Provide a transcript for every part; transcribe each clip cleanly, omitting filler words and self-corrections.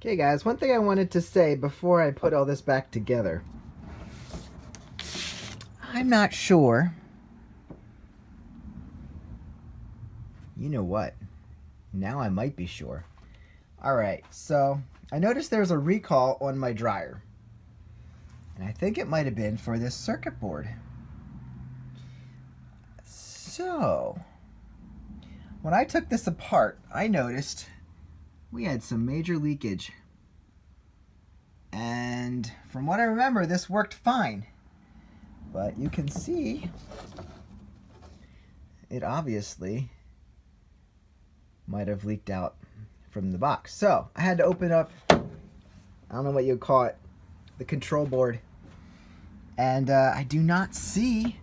Okay guys, one thing I wanted to say before I put all this back together. I'm not sure. You know what? Now I might be sure. Alright, so I noticed there's a recall on my dryer. And I think it might have been for this circuit board. So, when I took this apart, I noticed we had some major leakage. And from what I remember, this worked fine. But you can see it obviously might have leaked out from the box. So I had to open up, I don't know what you'd call it, the control board. And I do not see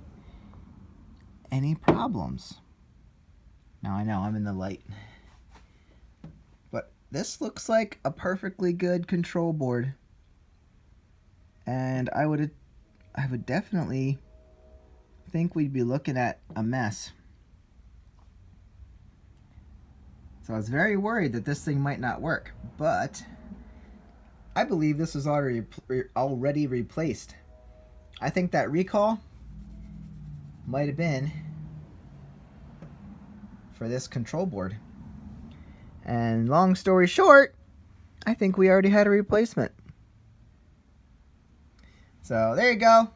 any problems. Now I know I'm in the light. But this looks like a perfectly good control board. And I would definitely think we'd be looking at a mess. So I was very worried that this thing might not work, but I believe this was already replaced. I think that recall might have been for this control board. And long story short, I think we already had a replacement. So there you go.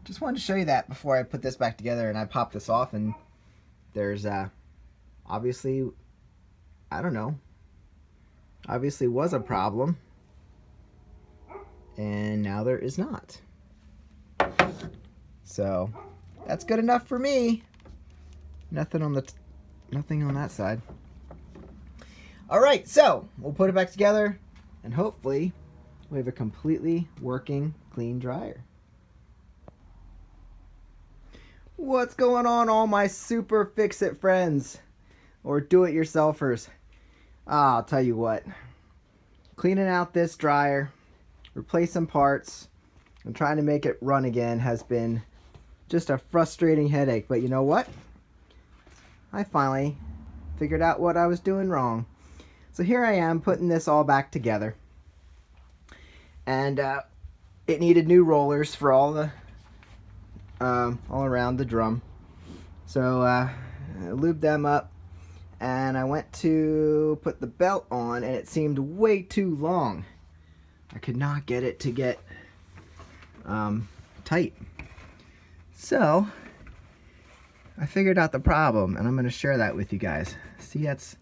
Just wanted to show you that before I put this back together and I pop this off, and there's obviously, I don't know, obviously was a problem, and now there is not. So that's good enough for me. Nothing on that side. All right, so we'll put it back together, and hopefully we have a completely working, clean dryer. What's going on, all my super fix-it friends or do-it-yourselfers? I'll tell you what. Cleaning out this dryer, replacing parts, and trying to make it run again has been just a frustrating headache. But you know what? I finally figured out what I was doing wrong. So here I am putting this all back together. And it needed new rollers for all around the drum. So I lubed them up, and I went to put the belt on, and it seemed way too long. I could not get it to get tight. So I figured out the problem, and I'm going to share that with you guys. See, that's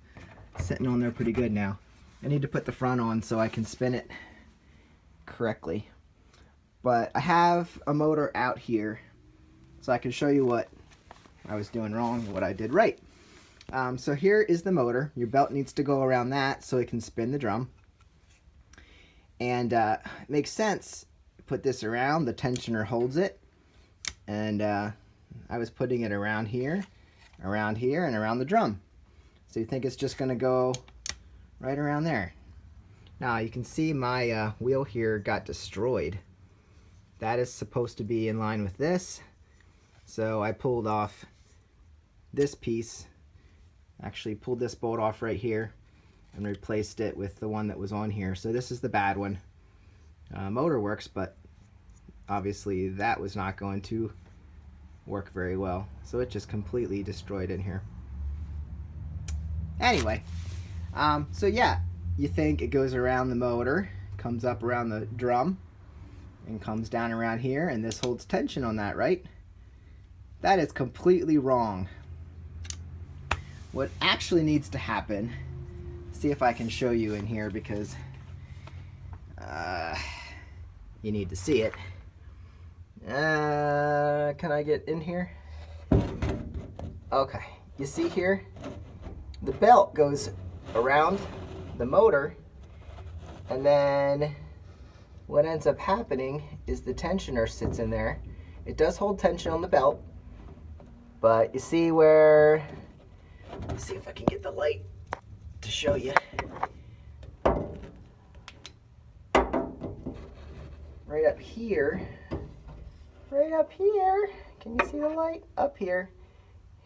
sitting on there pretty good now. I need to put the front on so I can spin it correctly. But I have a motor out here, so I can show you what I was doing wrong and what I did right. So here is the motor. Your belt needs to go around that so it can spin the drum. And it makes sense. Put this around, the tensioner holds it. And I was putting it around here, and around the drum. So you think it's just going to go right around there. Now you can see my wheel here got destroyed. That is supposed to be in line with this. So I pulled off this piece, actually pulled this bolt off right here and replaced it with the one that was on here. So this is the bad one. Motor works, but obviously that was not going to work very well. So it just completely destroyed in here. Anyway, so yeah, you think it goes around the motor, comes up around the drum, and comes down around here, and this holds tension on that, right? That is completely wrong. What actually needs to happen, see if I can show you in here, because you need to see it. Can I get in here? Okay, you see here? The belt goes around the motor, and then what ends up happening is the tensioner sits in there. It does hold tension on the belt, but you see where, let's see if I can get the light to show you. Right up here, can you see the light? Up here,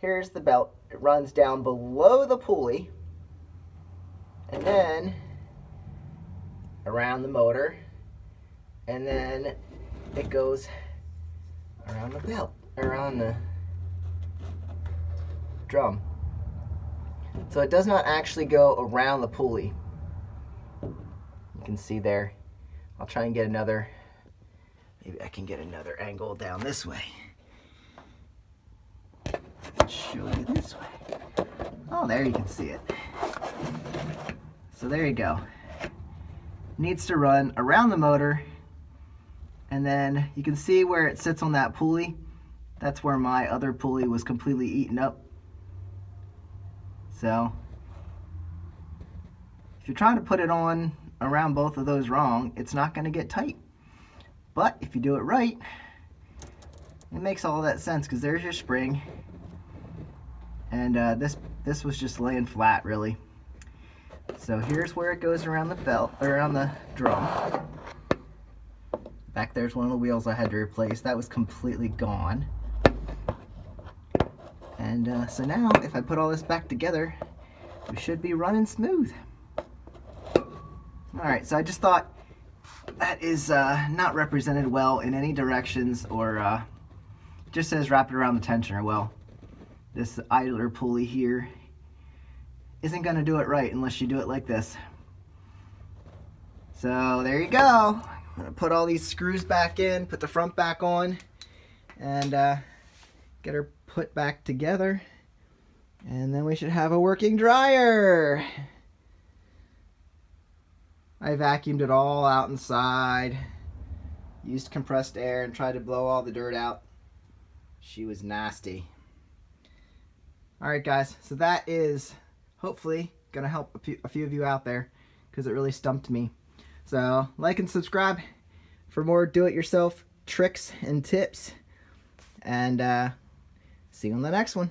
here's the belt. It runs down below the pulley, and then around the motor, and then it goes around the belt, around the drum. So it does not actually go around the pulley. You can see there. I'll try and get another, maybe I can get another angle down this way. Show you this way. Oh, there you can see it. So there you go. Needs to run around the motor, and then you can see where it sits on that pulley. That's where my other pulley was completely eaten up. So if you're trying to put it on around both of those wrong, it's not going to get tight. But if you do it right, it makes all that sense, because there's your spring, and this was just laying flat, really. So here's where it goes around the belt, or around the drum. Back there's one of the wheels I had to replace. That was completely gone. And so now, if I put all this back together, we should be running smooth. Alright, so I just thought that is not represented well in any directions, or just says wrap it around the tensioner. Well, this idler pulley here isn't going to do it right unless you do it like this. So there you go. I'm going to put all these screws back in, put the front back on, and get her put back together, and then we should have a working dryer. I vacuumed it all out inside, used compressed air, and tried to blow all the dirt out. She was nasty. Alright guys, so that is hopefully going to help a few of you out there, because it really stumped me. So like and subscribe for more do-it-yourself tricks and tips, and see you on the next one.